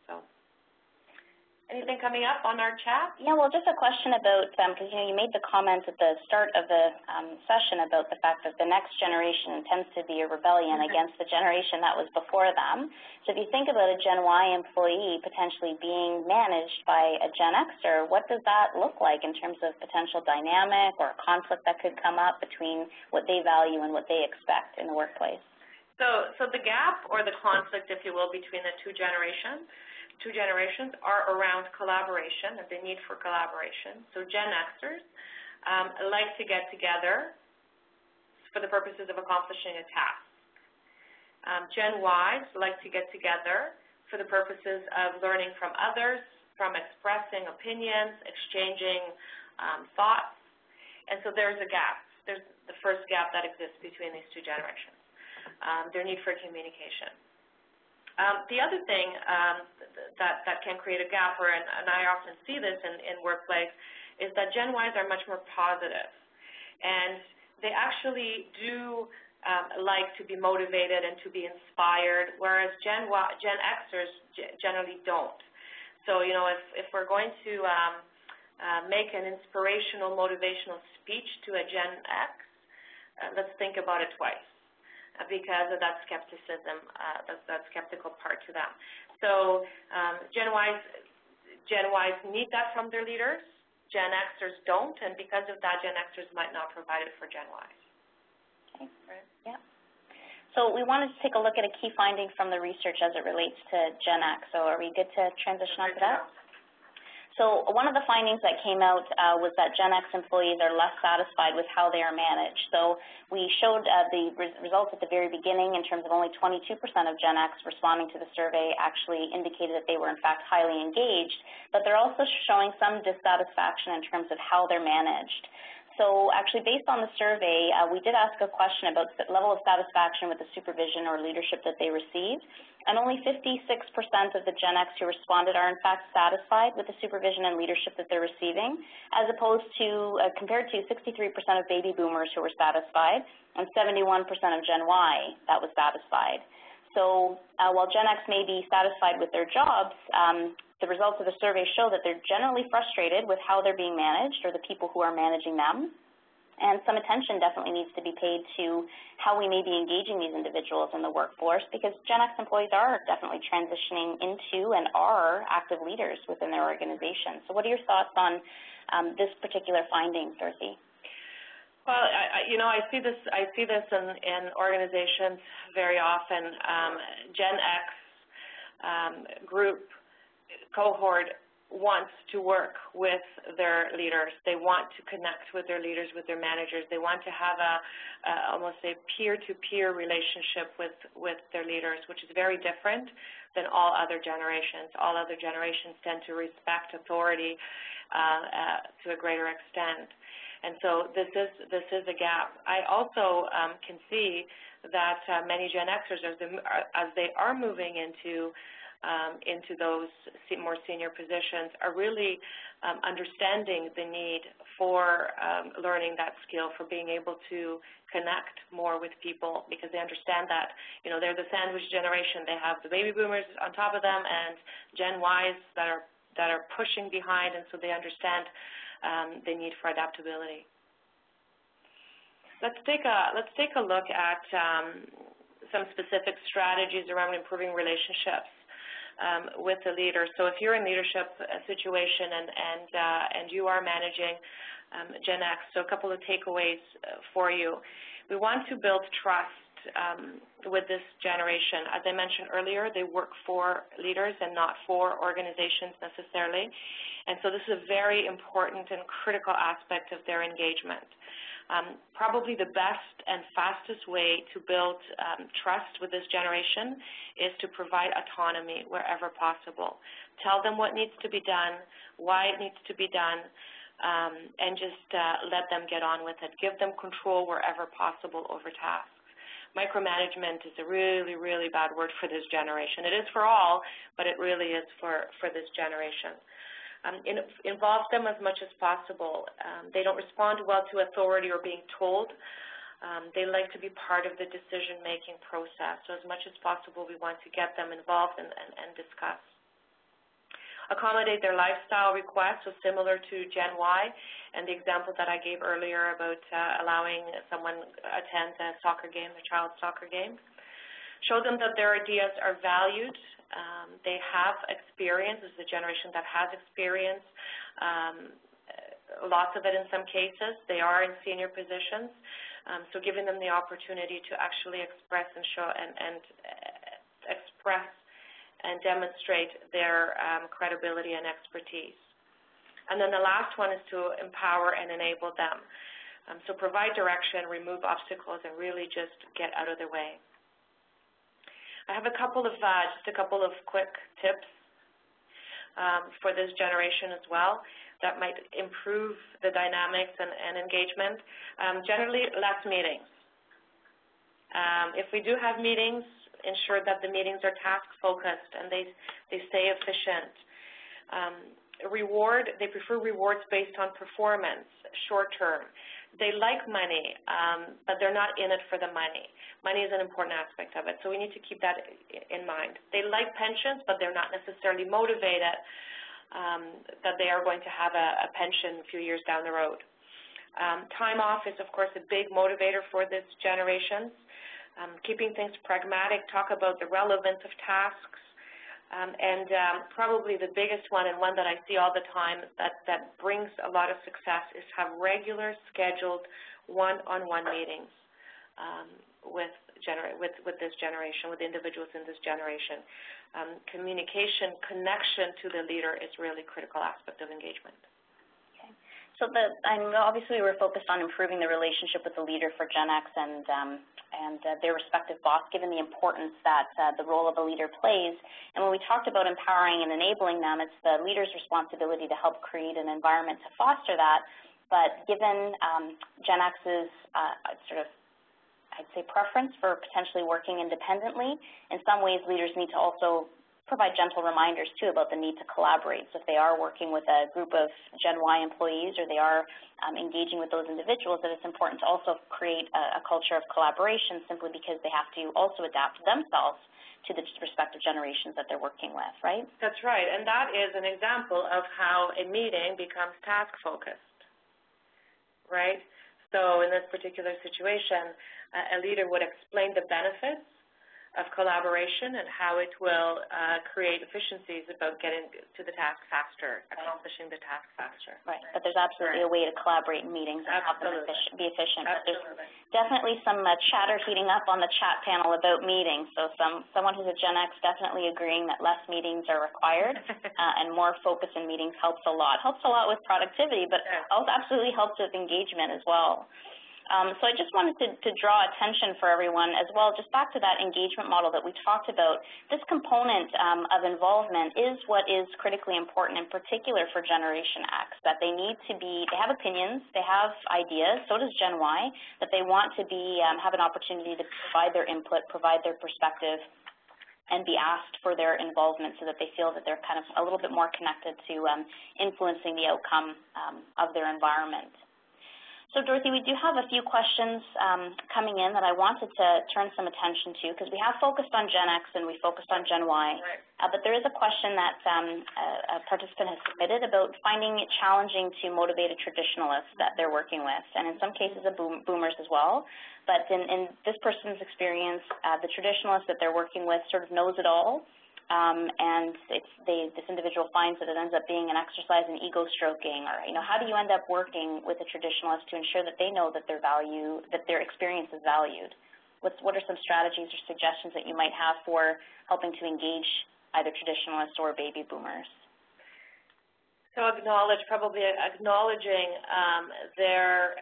So anything coming up on our chat? Yeah, well, just a question about, because you made the comment at the start of the session about the fact that the next generation tends to be a rebellion against the generation that was before them. So if you think about a Gen Y employee potentially being managed by a Gen Xer, what does that look like in terms of potential dynamic or conflict that could come up between what they value and what they expect in the workplace? So the gap or the conflict, if you will, between the two generations are around collaboration and the need for collaboration. So Gen Xers like to get together for the purposes of accomplishing a task. Gen Ys like to get together for the purposes of learning from others, from expressing opinions, exchanging thoughts. And so there's a gap. There's the first gap that exists between these two generations, their need for communication. The other thing that can create a gap, and I often see this in workplace, is that Gen Ys are much more positive, and they actually do like to be motivated and to be inspired, whereas Gen Xers generally don't. So, you know, if we're going to make an inspirational, motivational speech to a Gen X, let's think about it twice, because of that skepticism, that skeptical part to them. So Gen Ys need that from their leaders. Gen Xers don't, and because of that, Gen Xers might not provide it for Gen Ys. Okay, right. Yeah. So we wanted to take a look at a key finding from the research as it relates to Gen X. So are we good to transition on to that? So one of the findings that came out was that Gen X employees are less satisfied with how they are managed. So we showed the results at the very beginning in terms of only 22% of Gen X responding to the survey actually indicated that they were in fact highly engaged, but they're also showing some dissatisfaction in terms of how they're managed. So actually, based on the survey, we did ask a question about the level of satisfaction with the supervision or leadership that they received, and only 56% of the Gen X who responded are in fact satisfied with the supervision and leadership that they're receiving, as opposed to, compared to 63% of baby boomers who were satisfied, and 71% of Gen Y that was satisfied. So while Gen X may be satisfied with their jobs, the results of the survey show that they're generally frustrated with how they're being managed or the people who are managing them. And some attention definitely needs to be paid to how we may be engaging these individuals in the workforce, because Gen X employees are definitely transitioning into and are active leaders within their organization. So what are your thoughts on this particular finding, Dorothy? Well, I see this in organizations very often. Gen X group cohort wants to work with their leaders. They want to connect with their leaders, with their managers. They want to have almost a peer-to-peer relationship with their leaders, which is very different than all other generations. All other generations tend to respect authority to a greater extent. And so this is a gap. I also can see that many Gen Xers, as they are moving into into those more senior positions are really understanding the need for learning that skill, for being able to connect more with people, because they understand that, you know, they're the sandwich generation. They have the baby boomers on top of them and Gen Ys that are pushing behind, and so they understand the need for adaptability. Let's take a look at some specific strategies around improving relationships with the leader. So if you're in leadership situation and you are managing Gen X, so a couple of takeaways for you. We want to build trust with this generation. As I mentioned earlier, they work for leaders and not for organizations necessarily. And so this is a very important and critical aspect of their engagement. Probably the best and fastest way to build trust with this generation is to provide autonomy wherever possible. Tell them what needs to be done, why it needs to be done, and just let them get on with it. Give them control wherever possible over tasks. Micromanagement is a really, really bad word for this generation. It is for all, but it really is for this generation. Involve them as much as possible. They don't respond well to authority or being told. They like to be part of the decision-making process. So as much as possible, we want to get them involved and discuss. Accommodate their lifestyle requests, so similar to Gen Y, and the example that I gave earlier about allowing someone attend a soccer game, a child's soccer game. Show them that their ideas are valued. They have experience. This is a generation that has experience, lots of it in some cases. They are in senior positions, so giving them the opportunity to actually express and show and express and demonstrate their credibility and expertise. And then the last one is to empower and enable them. So provide direction, remove obstacles, and really just get out of their way. I have just a couple of quick tips for this generation as well that might improve the dynamics and engagement. Generally, less meetings. If we do have meetings, ensure that the meetings are task-focused and they stay efficient. They prefer rewards based on performance, short-term. They like money, but they're not in it for the money. Money is an important aspect of it, so we need to keep that in mind. They like pensions, but they're not necessarily motivated that they are going to have a pension a few years down the road. Time off is, of course, a big motivator for this generation. Keeping things pragmatic, talk about the relevance of tasks, and probably the biggest one, and one that I see all the time that brings a lot of success, is have regular scheduled one-on-one meetings with this generation, with individuals in this generation. Communication, connection to the leader is really a critical aspect of engagement. So obviously we're focused on improving the relationship with the leader for Gen X and their respective boss, given the importance that the role of a leader plays. And when we talked about empowering and enabling them, it's the leader's responsibility to help create an environment to foster that. But given Gen X's I'd say preference for potentially working independently, in some ways leaders need to also provide gentle reminders, too, about the need to collaborate. So if they are working with a group of Gen Y employees or they are engaging with those individuals, that it's important to also create a culture of collaboration, simply because they have to also adapt themselves to the respective generations that they're working with, right? That's right, and that is an example of how a meeting becomes task-focused, right? So in this particular situation, a leader would explain the benefits of collaboration and how it will create efficiencies about getting to the task faster, accomplishing the task faster. Right, but there's absolutely a way to collaborate in meetings and have them be efficient. But there's definitely some chatter heating up on the chat panel about meetings. So someone who's a Gen X definitely agreeing that less meetings are required and more focus in meetings helps a lot. Helps a lot with productivity, but also absolutely helps with engagement as well. So I just wanted to draw attention for everyone as well, just back to that engagement model that we talked about. This component of involvement is what is critically important, in particular for Generation X, that they have opinions, they have ideas, so does Gen Y, that they want to have an opportunity to provide their input, provide their perspective, and be asked for their involvement so that they feel that they're kind of a little bit more connected to influencing the outcome of their environment. So, Dorothy, we do have a few questions coming in that I wanted to turn some attention to, because we have focused on Gen X and we focused on Gen Y, but there is a question that a participant has submitted about finding it challenging to motivate a traditionalist that they're working with, and in some cases boomers as well. But in this person's experience, the traditionalist that they're working with sort of knows it all, and this individual finds that it ends up being an exercise in ego stroking, or how do you end up working with a traditionalist to ensure that they know that their experience is valued? What are some strategies or suggestions that you might have for helping to engage either traditionalists or baby boomers? So probably acknowledging their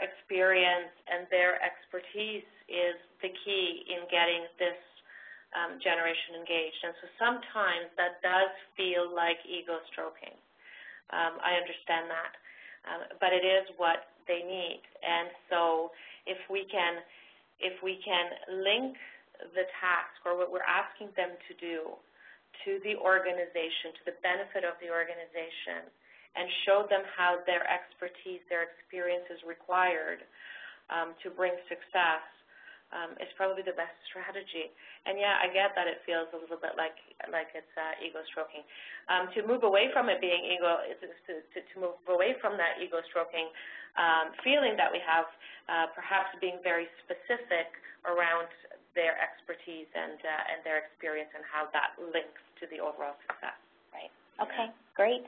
experience and their expertise is the key in getting this generation engaged. And so sometimes that does feel like ego stroking. I understand that, but it is what they need. And so if we can link the task or what we're asking them to do to the organization, to the benefit of the organization, and show them how their expertise, their experience is required to bring success, is probably the best strategy. And yeah, I get that it feels a little bit like it's ego stroking. To move away from it being to move away from that ego stroking feeling that we have, perhaps being very specific around their expertise and their experience and how that links to the overall success. Right. Okay. Great.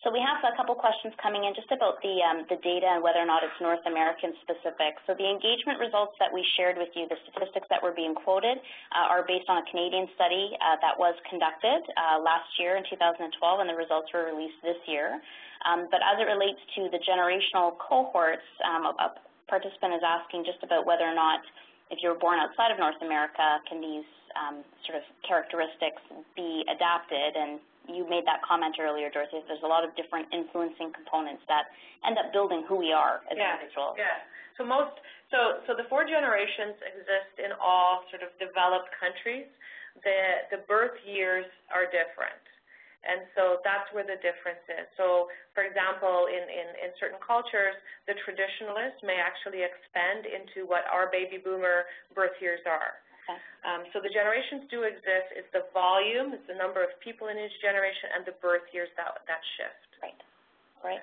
So we have a couple questions coming in just about the data and whether or not it's North American specific. So the engagement results that we shared with you, the statistics that were being quoted, are based on a Canadian study that was conducted last year in 2012, and the results were released this year. But as it relates to the generational cohorts, a participant is asking just about whether or not, if you were born outside of North America, can these sort of characteristics be adapted? And you made that comment earlier, Dorothy. There's a lot of different influencing components that end up building who we are as individuals. Yeah. So the 4 generations exist in all sort of developed countries. The birth years are different, and so that's where the difference is. So, for example, in certain cultures, the traditionalists may actually expand into what our baby boomer birth years are. Okay. So the generations do exist. It's the volume, it's the number of people in each generation, and the birth years that shift. Right. Right.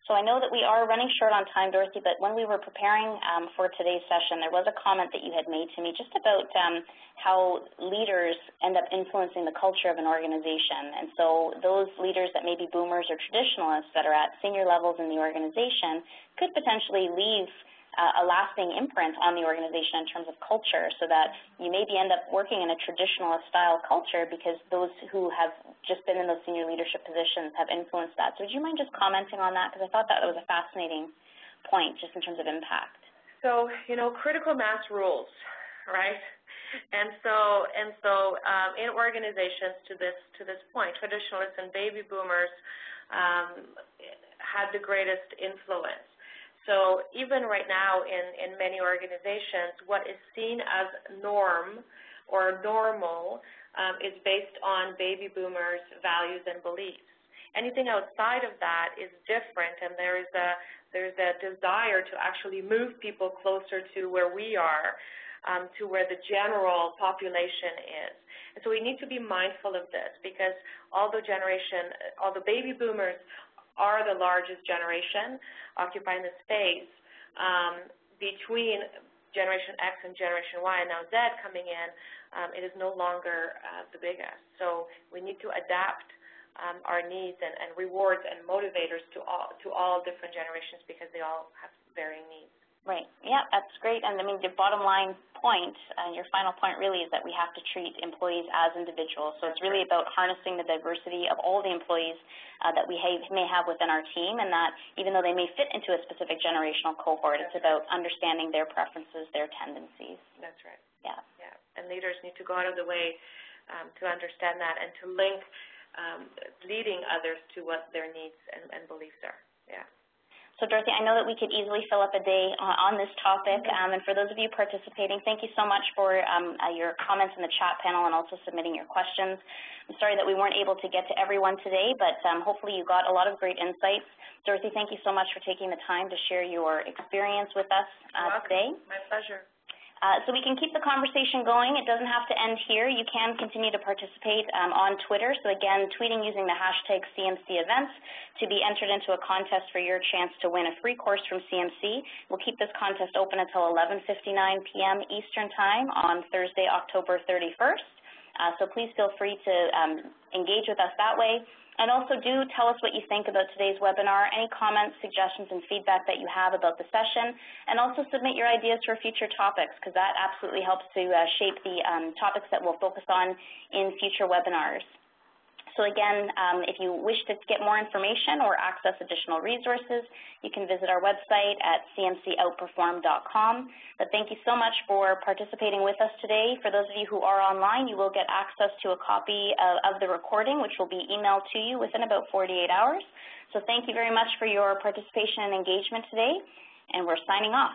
So I know that we are running short on time, Dorothy, but when we were preparing for today's session, there was a comment that you had made to me just about how leaders end up influencing the culture of an organization. And so those leaders that may be boomers or traditionalists that are at senior levels in the organization could potentially leave a lasting imprint on the organization in terms of culture, so that you maybe end up working in a traditionalist style culture because those who have just been in those senior leadership positions have influenced that. So would you mind just commenting on that? Because I thought that was a fascinating point just in terms of impact. So, critical mass rules, right? And so in organizations to this point, traditionalists and baby boomers had the greatest influence. So even right now in many organizations, what is seen as norm or normal is based on baby boomers' values and beliefs. Anything outside of that is different, and there's a desire to actually move people closer to where we are, to where the general population is. And so we need to be mindful of this, because although baby boomers are the largest generation occupying the space, between Generation X and Generation Y, and now Z coming in, it is no longer the biggest. So we need to adapt our needs and rewards and motivators to all different generations, because they all have varying needs. Right. Yeah, that's great. And I mean, the bottom line point, your final point really is that we have to treat employees as individuals. So it's really about harnessing the diversity of all the employees that we may have within our team, and that even though they may fit into a specific generational cohort, it's about understanding their preferences, their tendencies. That's right. Yeah. Yeah. And leaders need to go out of the way to understand that and to link leading others to what their needs and beliefs are. Yeah. So So Dorothy, I know that we could easily fill up a day on this topic, and for those of you participating, thank you so much for your comments in the chat panel and also submitting your questions. I'm sorry that we weren't able to get to everyone today, but hopefully you got a lot of great insights. Dorothy, thank you so much for taking the time to share your experience with us today. My pleasure. So we can keep the conversation going. It doesn't have to end here. You can continue to participate on Twitter. So again, tweeting using the hashtag CMC events to be entered into a contest for your chance to win a free course from CMC. We'll keep this contest open until 11:59 p.m. Eastern Time on Thursday, October 31st. So please feel free to engage with us that way. And also do tell us what you think about today's webinar, any comments, suggestions, and feedback that you have about the session, and also submit your ideas for future topics, because that absolutely helps to shape the topics that we'll focus on in future webinars. So again, if you wish to get more information or access additional resources, you can visit our website at cmcoutperform.com. But thank you so much for participating with us today. For those of you who are online, you will get access to a copy of the recording, which will be emailed to you within about 48 hours. So thank you very much for your participation and engagement today, and we're signing off.